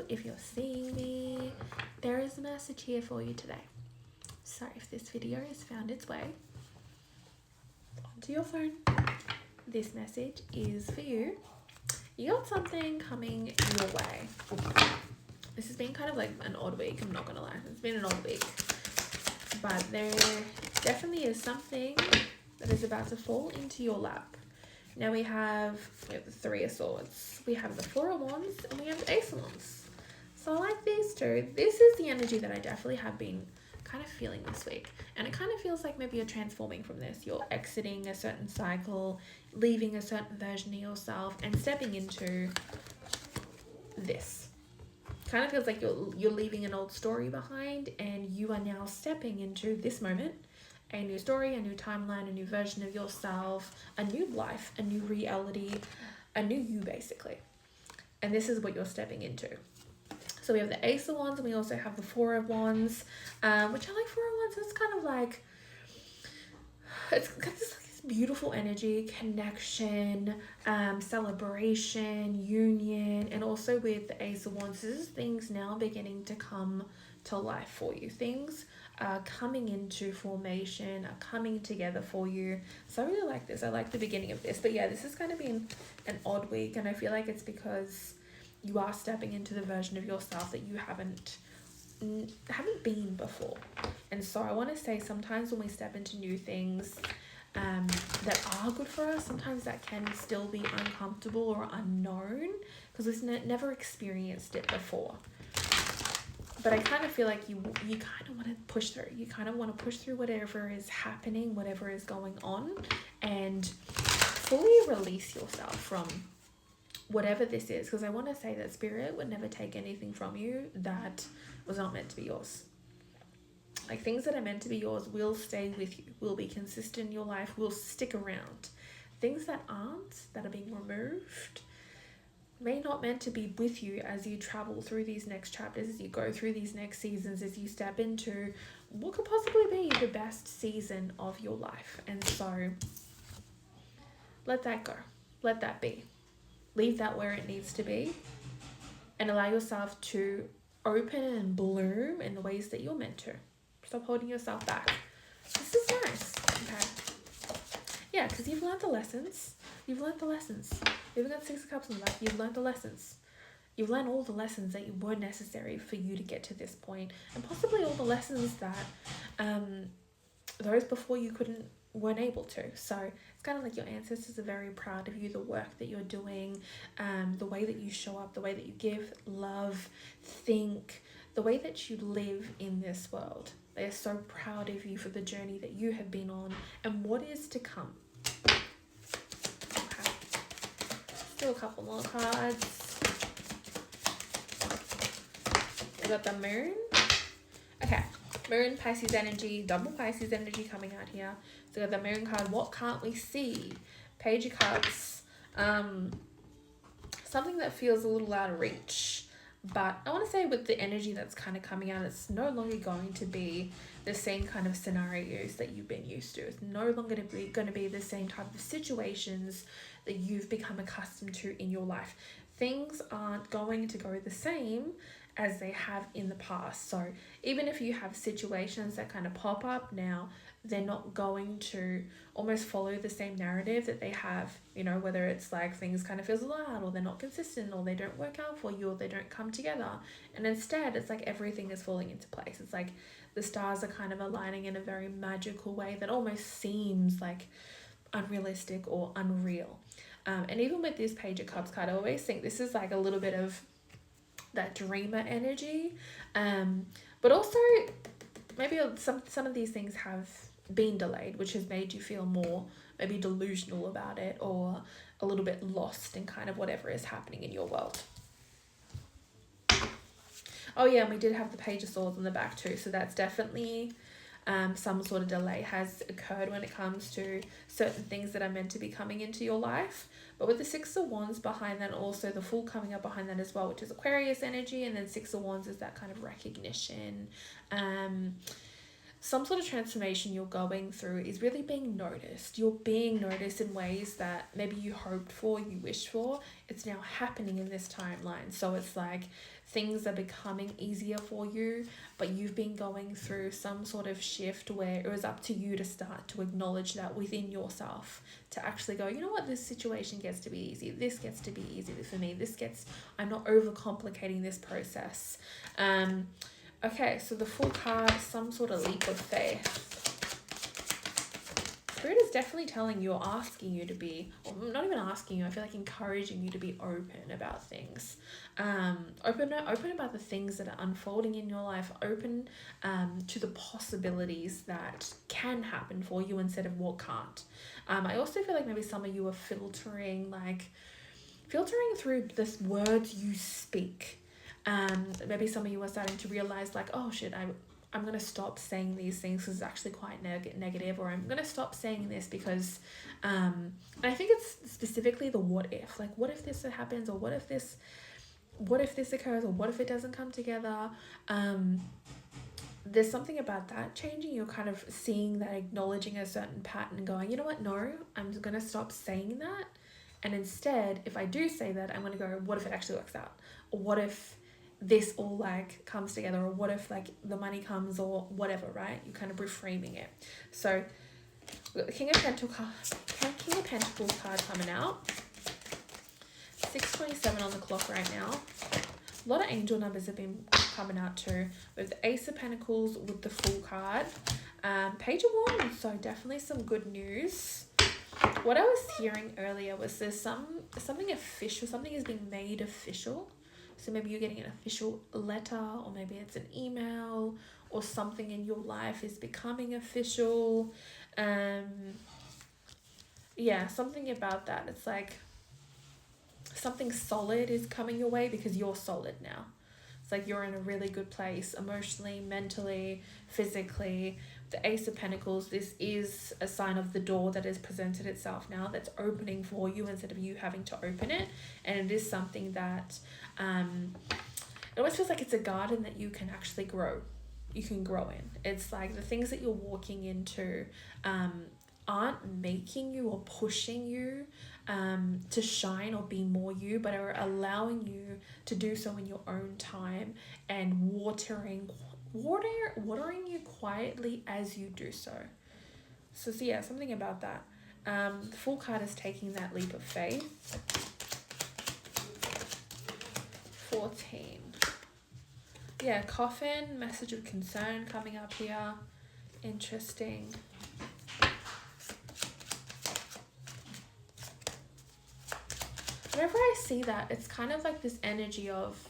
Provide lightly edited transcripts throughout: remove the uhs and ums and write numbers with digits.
if you're seeing me, there is a message here for you today. So if this video has found its way onto your phone, this message is for you. You got something coming your way. This has been kind of like an odd week, I'm not gonna lie. It's been an odd week. But there definitely is something that is about to fall into your lap. Now we have the Three of Swords, we have the Four of Wands, and we have the Ace of Wands. So I like these two. This is the energy that I definitely have been kind of feeling this week. And it kind of feels like maybe you're transforming from this. You're exiting a certain cycle, leaving a certain version of yourself, and stepping into this. Kind of feels like you're leaving an old story behind, and you are now stepping into this moment. A new story, a new timeline, a new version of yourself, a new life, a new reality, a new you basically. And this is what you're stepping into. So we have the Ace of Wands and we also have the Four of Wands, which I like. Four of Wands, it's kind of like, it's got this beautiful energy, connection, celebration, union, and also with the Ace of Wands, this is things now beginning to come to life for you. Things are coming into formation, are coming together for you. So I really like this. I like the beginning of this. But yeah, this has kind of been an odd week, and I feel like it's because you are stepping into the version of yourself that you haven't been before. And so I want to say sometimes when we step into new things that are good for us, sometimes that can still be uncomfortable or unknown because we've never experienced it before. But I kind of feel like you kind of want to push through. You kind of want to push through whatever is happening, whatever is going on, and fully release yourself from whatever this is. Because I want to say that Spirit would never take anything from you that was not meant to be yours. Like, things that are meant to be yours will stay with you, will be consistent in your life, will stick around. Things that aren't, that are being removed, may not meant to be with you as you travel through these next chapters, as you go through these next seasons, as you step into what could possibly be the best season of your life. And so let that go. Let that be. Leave that where it needs to be and allow yourself to open and bloom in the ways that you're meant to. Stop holding yourself back. This is nice. Okay. Yeah, because you've learned the lessons. You've learned the lessons. You've got Six of Cups in the back. You've learned the lessons. You've learned all the lessons that were necessary for you to get to this point, and possibly all the lessons that those before you weren't able to. So it's kind of like your ancestors are very proud of you, the work that you're doing, the way that you show up, the way that you give, love, think, the way that you live in this world. They are so proud of you for the journey that you have been on and what is to come. Okay. Let's do a couple more cards. We got the Moon. Okay. Moon, Pisces energy, double Pisces energy coming out here. So we got the Moon card. What can't we see? Page of Cups. Something that feels a little out of reach. But I want to say with the energy that's kind of coming out, it's no longer going to be the same kind of scenarios that you've been used to. It's no longer going to be the same type of situations that you've become accustomed to in your life. Things aren't going to go the same as they have in the past. So even if you have situations that kind of pop up now, they're not going to almost follow the same narrative that they have, whether it's like things kind of fizzle out, or they're not consistent, or they don't work out for you, or they don't come together. And instead, it's like everything is falling into place. It's like the stars are kind of aligning in a very magical way that almost seems like unrealistic or unreal. And even with this Page of Cups card, I always think this is like a little bit of that dreamer energy. But also maybe some of these things have been delayed, which has made you feel more maybe delusional about it, or a little bit lost in kind of whatever is happening in your world. Oh yeah, and we did have the Page of Swords on the back too, so that's definitely some sort of delay has occurred when it comes to certain things that are meant to be coming into your life. But with the Six of Wands behind that, also the Fool coming up behind that as well, which is Aquarius energy, and then Six of Wands is that kind of recognition, some sort of transformation you're going through is really being noticed. You're being noticed in ways that maybe you hoped for, you wished for. It's now happening in this timeline. So it's like things are becoming easier for you, but you've been going through some sort of shift where it was up to you to start to acknowledge that within yourself, to actually go, you know what, this situation gets to be easy. This gets to be easy for me. I'm not overcomplicating this process. Okay, so the Fool card, some sort of leap of faith. Spirit is definitely telling you, or asking you to be, or not even asking you, I feel like encouraging you to be open about things. Open about the things that are unfolding in your life, open to the possibilities that can happen for you instead of what can't. I also feel like maybe some of you are filtering through the words you speak. Maybe some of you are starting to realize like, oh shit, I'm going to stop saying these things because it's actually quite negative, or I'm going to stop saying this because, and I think it's specifically the what if, like what if this happens, or what if this occurs, or what if it doesn't come together. There's something about that changing. You're kind of seeing that, acknowledging a certain pattern and going, you know what, no, I'm just going to stop saying that. And instead, if I do say that, I'm going to go, what if it actually works out? Or what if this all like comes together, or what if like the money comes, or whatever, right? You're kind of reframing it. So we've got the King of Pentacles card coming out. 6:27 on the clock right now. A lot of angel numbers have been coming out too. With the Ace of Pentacles with the Fool card. Page of Wands, so definitely some good news. What I was hearing earlier was there's something official, something is being made official. So maybe you're getting an official letter, or maybe it's an email, or something in your life is becoming official. Yeah, something about that. It's like something solid is coming your way because you're solid now. It's like you're in a really good place emotionally, mentally, physically. The Ace of Pentacles, this is a sign of the door that has presented itself now, that's opening for you instead of you having to open it. And it is something that it always feels like it's a garden that you can actually grow. You can grow in. It's like the things that you're walking into aren't making you or pushing you to shine or be more you, but are allowing you to do so in your own time and watering you quietly as you do so. So yeah, something about that. The Fool card is taking that leap of faith. 14. Yeah, Coffin, message of concern coming up here. Interesting. Whenever I see that, it's kind of like this energy of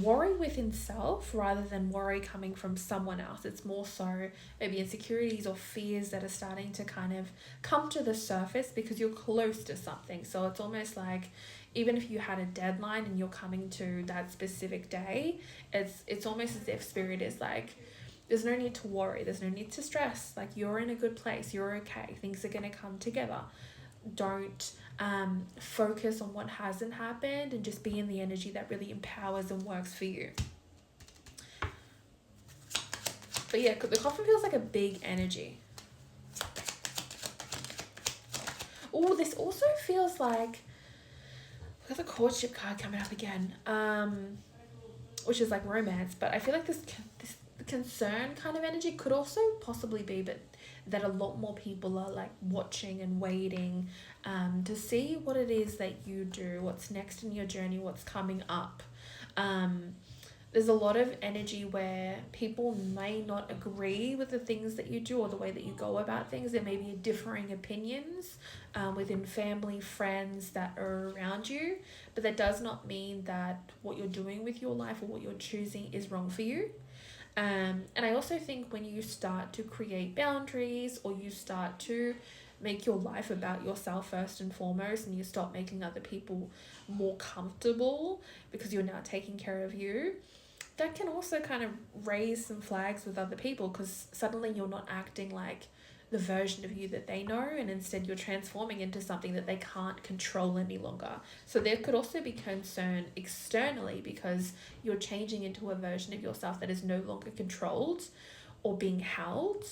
worry within self rather than worry coming from someone else. It's more so maybe insecurities or fears that are starting to kind of come to the surface because you're close to something. So it's almost like even if you had a deadline and you're coming to that specific day, it's almost as if Spirit is like, there's no need to worry, there's no need to stress, like you're in a good place, you're okay, things are going to come together. Don't focus on what hasn't happened, and just be in the energy that really empowers and works for you. But yeah, the Coffin feels like a big energy. Oh, this also feels like, we've got the Courtship card coming up again, which is like romance, but I feel like this concern kind of energy could also possibly be, but that a lot more people are like watching and waiting to see what it is that you do, what's next in your journey, what's coming up. There's a lot of energy where people may not agree with the things that you do or the way that you go about things. There may be differing opinions within family, friends that are around you, but that does not mean that what you're doing with your life or what you're choosing is wrong for you. And I also think when you start to create boundaries, or you start to make your life about yourself first and foremost, and you stop making other people more comfortable because you're now taking care of you, that can also kind of raise some flags with other people, because suddenly you're not acting like the version of you that they know, and instead you're transforming into something that they can't control any longer. So there could also be concern externally because you're changing into a version of yourself that is no longer controlled, or being held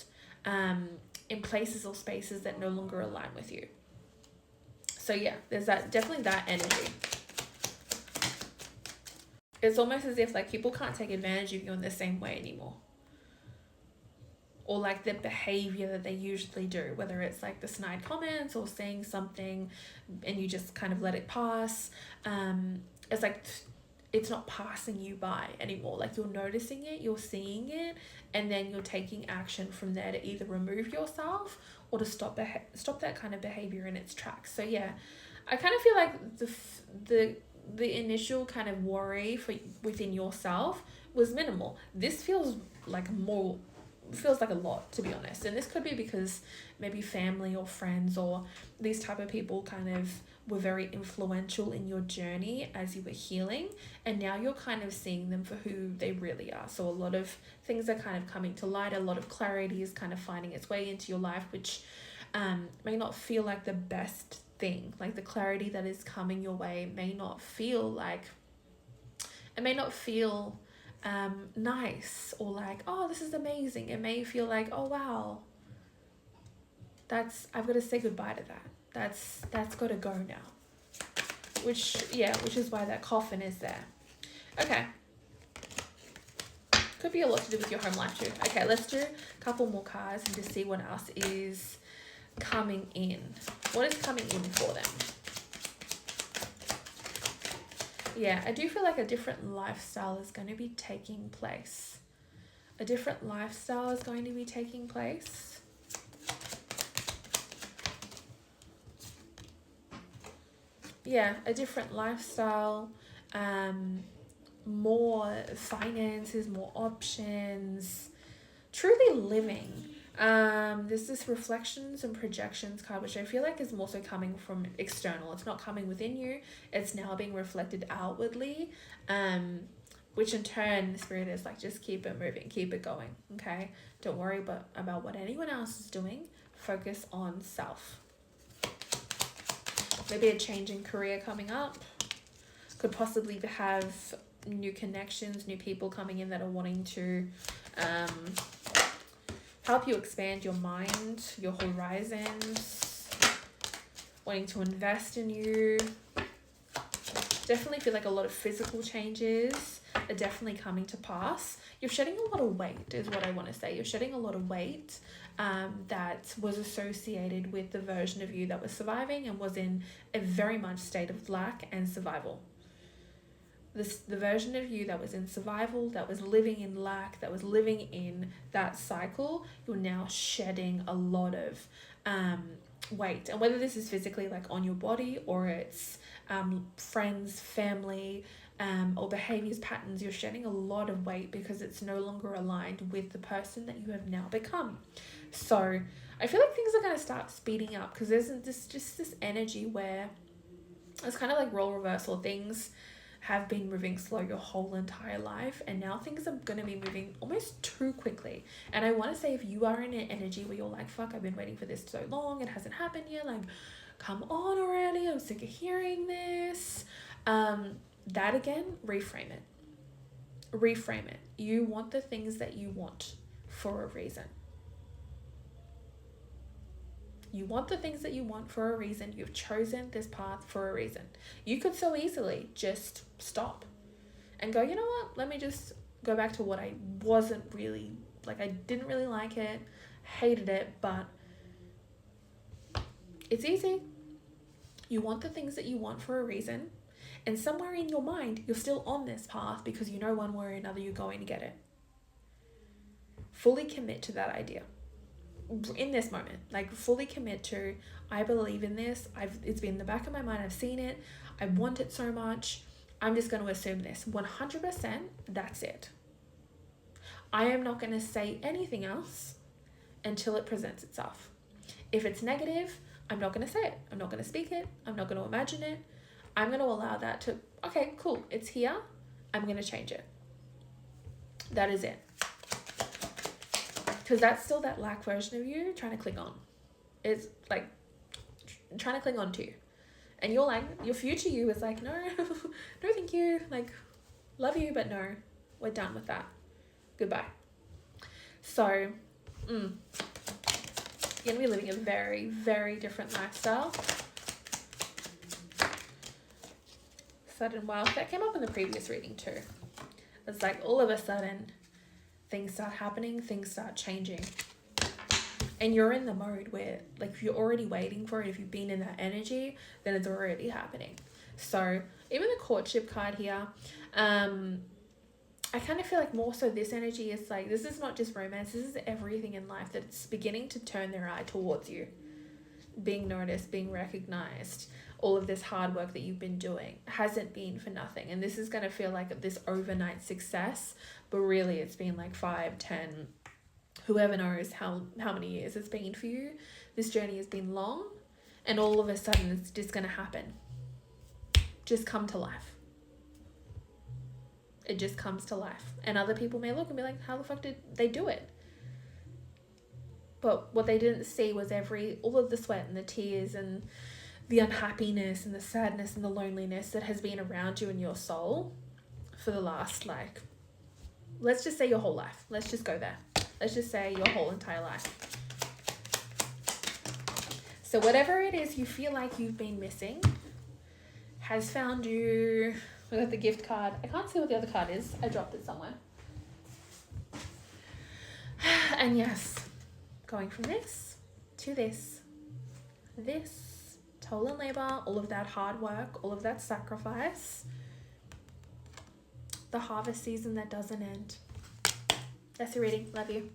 in places or spaces that no longer align with you. So yeah, there's definitely that energy. It's almost as if like people can't take advantage of you in the same way anymore. Or like the behavior that they usually do, whether it's like the snide comments or saying something and you just kind of let it pass. It's like it's not passing you by anymore. Like you're noticing it, you're seeing it, and then you're taking action from there to either remove yourself or to stop that kind of behavior in its tracks. So yeah, I kind of feel like the initial kind of worry within yourself was minimal. This feels like a lot, to be honest, and this could be because maybe family or friends or these type of people kind of were very influential in your journey as you were healing, and now you're kind of seeing them for who they really are. So a lot of things are kind of coming to light, a lot of clarity is kind of finding its way into your life, which may not feel like the best thing. Like the clarity that is coming your way may not feel nice or like, oh, this is amazing. It may feel like, oh wow, I've got to say goodbye to that. That's got to go now. Which is why that coffin is there. Okay. Could be a lot to do with your home life too. Okay, let's do a couple more cards and just see what else is coming in. What is coming in for them? Yeah, I do feel like a different lifestyle is going to be taking place. A different lifestyle is going to be taking place. Yeah, a different lifestyle, more finances, more options, truly living. There's this reflections and projections card, which I feel like is more so coming from external. It's not coming within you. It's now being reflected outwardly, which in turn, the spirit is like, just keep it moving, keep it going, okay? Don't worry about what anyone else is doing. Focus on self. Maybe a change in career coming up. Could possibly have new connections, new people coming in that are wanting to help you expand your mind, your horizons, wanting to invest in you. Definitely feel like a lot of physical changes are definitely coming to pass. You're shedding a lot of weight is what I want to say. You're shedding a lot of weight that was associated with the version of you that was surviving and was in a very much state of lack and survival. The version of you that was in survival, that was living in lack, that was living in that cycle, you're now shedding a lot of weight. And whether this is physically like on your body or it's friends, family, or behaviors, patterns, you're shedding a lot of weight because it's no longer aligned with the person that you have now become. So I feel like things are going to start speeding up because there's this energy where it's kind of like role reversal. Things have been moving slow your whole entire life, and now things are going to be moving almost too quickly. And I want to say, if you are in an energy where you're like, fuck, I've been waiting for this so long, it hasn't happened yet, like, come on already, I'm sick of hearing this. That again, reframe it. You want the things that you want for a reason. You want the things that you want for a reason. You've chosen this path for a reason. You could so easily just stop and go, you know what? Let me just go back to what I wasn't really, like, I didn't really like it, hated it, but it's easy. You want the things that you want for a reason. And somewhere in your mind, you're still on this path because you know one way or another you're going to get it. Fully commit to that idea. In this moment, like, fully commit to, I believe in this. It's been in the back of my mind. I've seen it. I want it so much. I'm just going to assume this 100%. That's it. I am not going to say anything else until it presents itself. If it's negative, I'm not going to say it. I'm not going to speak it. I'm not going to imagine it. I'm going to allow that to, okay, cool. It's here. I'm going to change it. That is it. Because that's still that lack version of you trying to cling on. It's like trying to cling on to you. And you're like, your future you is like, no, no thank you. Like, love you, but no, we're done with that. Goodbye. So, you're going to be living a very, very different lifestyle. Sudden wealth. That came up in the previous reading too. It's like all of a sudden, things start happening, things start changing. And you're in the mode where, like, if you're already waiting for it, if you've been in that energy, then it's already happening. So, even the courtship card here, I kind of feel like more so this energy is like, this is not just romance, this is everything in life that's beginning to turn their eye towards you. Being noticed, being recognized, all of this hard work that you've been doing hasn't been for nothing. And this is going to feel like this overnight success, but really it's been like 5, 10, whoever knows how many years it's been for you. This journey has been long, and all of a sudden it's just going to happen. Just come to life. It just comes to life. And other people may look and be like, how the fuck did they do it? But what they didn't see was all of the sweat and the tears and the unhappiness and the sadness and the loneliness that has been around you in your soul for the last, like, let's just say your whole life. Let's just go there. Let's just say your whole entire life. So whatever it is you feel like you've been missing has found you. We got the gift card. I can't see what the other card is. I dropped it somewhere. And yes, going from this to this, toil and labor, all of that hard work, all of that sacrifice, the harvest season that doesn't end. That's your reading. Love you.